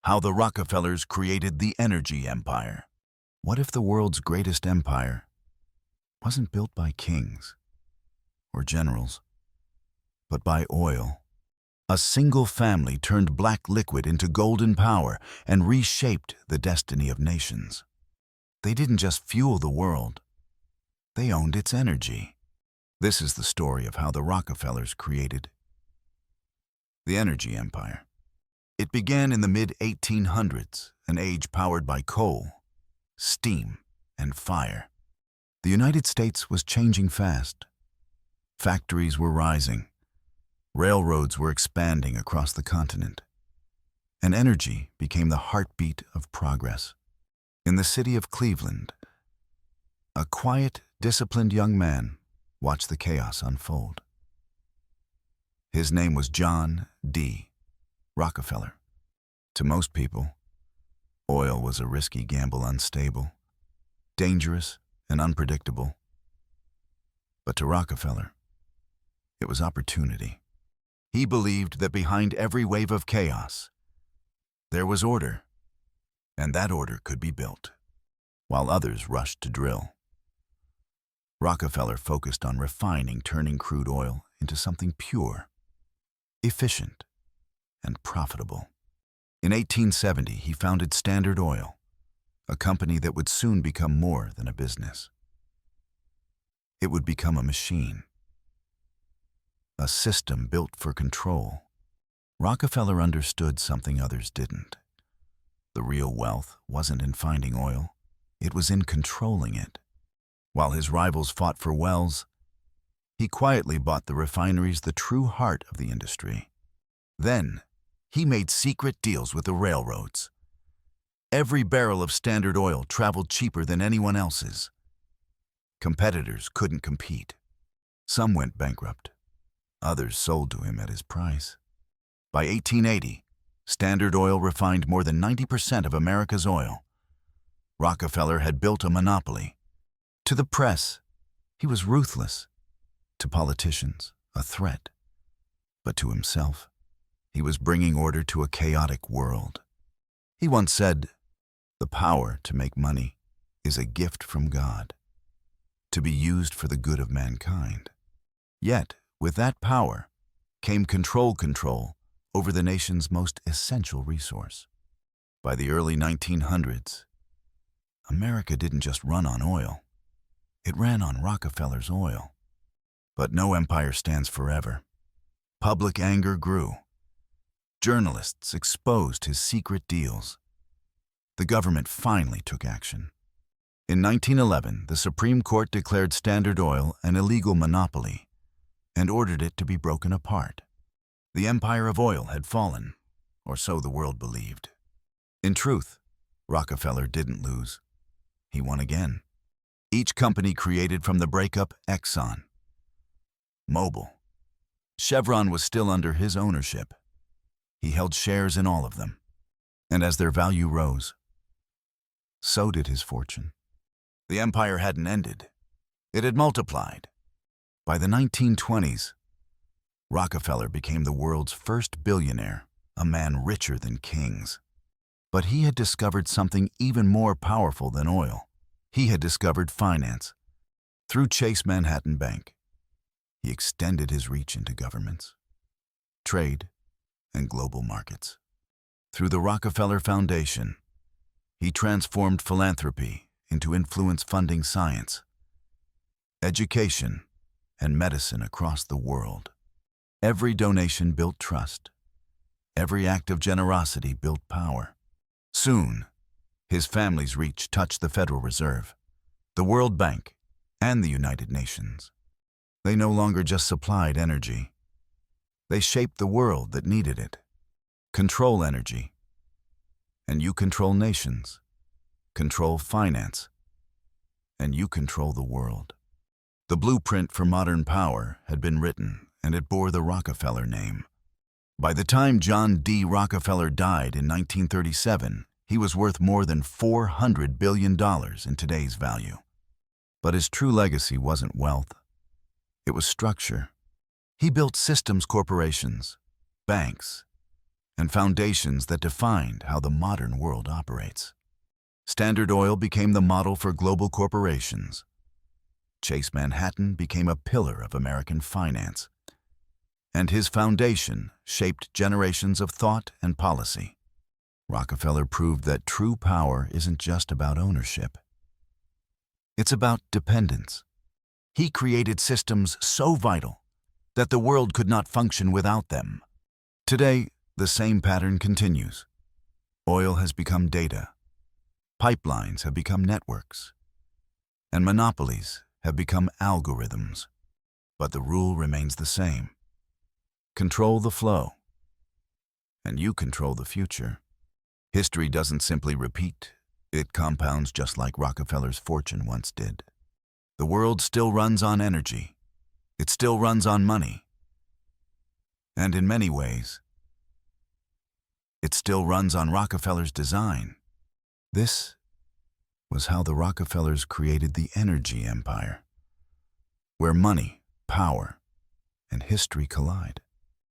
How the Rockefellers created the energy empire. What if the world's greatest empire wasn't built by kings or generals, but by oil? A single family turned black liquid into golden power and reshaped the destiny of nations. They didn't just fuel the world, they owned its energy. This is the story of how the Rockefellers created the energy empire. It began in the mid-1800s, an age powered by coal, steam, and fire. The United States was changing fast. Factories were rising. Railroads were expanding across the continent. And energy became the heartbeat of progress. In the city of Cleveland, a quiet, disciplined young man watched the chaos unfold. His name was John D. Rockefeller. To most people, oil was a risky gamble, unstable, dangerous, and unpredictable. But to Rockefeller, it was opportunity. He believed that behind every wave of chaos, there was order, and that order could be built, while others rushed to drill. Rockefeller focused on refining, turning crude oil into something pure, efficient, and profitable. In 1870, he founded Standard Oil, a company that would soon become more than a business. It would become a machine, a system built for control. Rockefeller understood something others didn't. The real wealth wasn't in finding oil, it was in controlling it. While his rivals fought for wells, he quietly bought the refineries, the true heart of the industry. Then, he made secret deals with the railroads. Every barrel of Standard Oil traveled cheaper than anyone else's. Competitors couldn't compete. Some went bankrupt. Others sold to him at his price. By 1880, Standard Oil refined more than 90% of America's oil. Rockefeller had built a monopoly. To the press, he was ruthless. To politicians, a threat. But to himself, he was bringing order to a chaotic world. He once said, "The power to make money is a gift from God, to be used for the good of mankind." Yet, with that power came control over the nation's most essential resource. By the early 1900s, America didn't just run on oil. It ran on Rockefeller's oil. But no empire stands forever. Public anger grew. Journalists exposed his secret deals. The government finally took action. In 1911, the Supreme Court declared Standard Oil an illegal monopoly and ordered it to be broken apart. The empire of oil had fallen, or so the world believed. In truth, Rockefeller didn't lose. He won again. Each company created from the breakup: Exxon, Mobil, Chevron was still under his ownership. He held shares in all of them. And as their value rose, so did his fortune. The empire hadn't ended. It had multiplied. By the 1920s, Rockefeller became the world's first billionaire, a man richer than kings. But he had discovered something even more powerful than oil. He had discovered finance. Through Chase Manhattan Bank, he extended his reach into governments, trade, and global markets. Through the Rockefeller Foundation, he transformed philanthropy into influence funding science, education, and medicine across the world. Every donation built trust. Every act of generosity built power. Soon, his family's reach touched the Federal Reserve, the World Bank, and the United Nations. They no longer just supplied energy. They shaped the world that needed it. Control energy, and you control nations. Control finance, and you control the world. The blueprint for modern power had been written, and it bore the Rockefeller name. By the time John D. Rockefeller died in 1937, he was worth more than $400 billion in today's value. But his true legacy wasn't wealth. It was structure. He built systems corporations, banks, and foundations that defined how the modern world operates. Standard Oil became the model for global corporations. Chase Manhattan became a pillar of American finance, and his foundation shaped generations of thought and policy. Rockefeller proved that true power isn't just about ownership. It's about dependence. He created systems so vital that the world could not function without them. Today, the same pattern continues. Oil has become data, pipelines have become networks, and monopolies have become algorithms. But the rule remains the same. Control the flow, and you control the future. History doesn't simply repeat, it compounds just like Rockefeller's fortune once did. The world still runs on energy. It still runs on money. And in many ways, it still runs on Rockefeller's design. This was how the Rockefellers created the energy empire, where money, power, and history collide.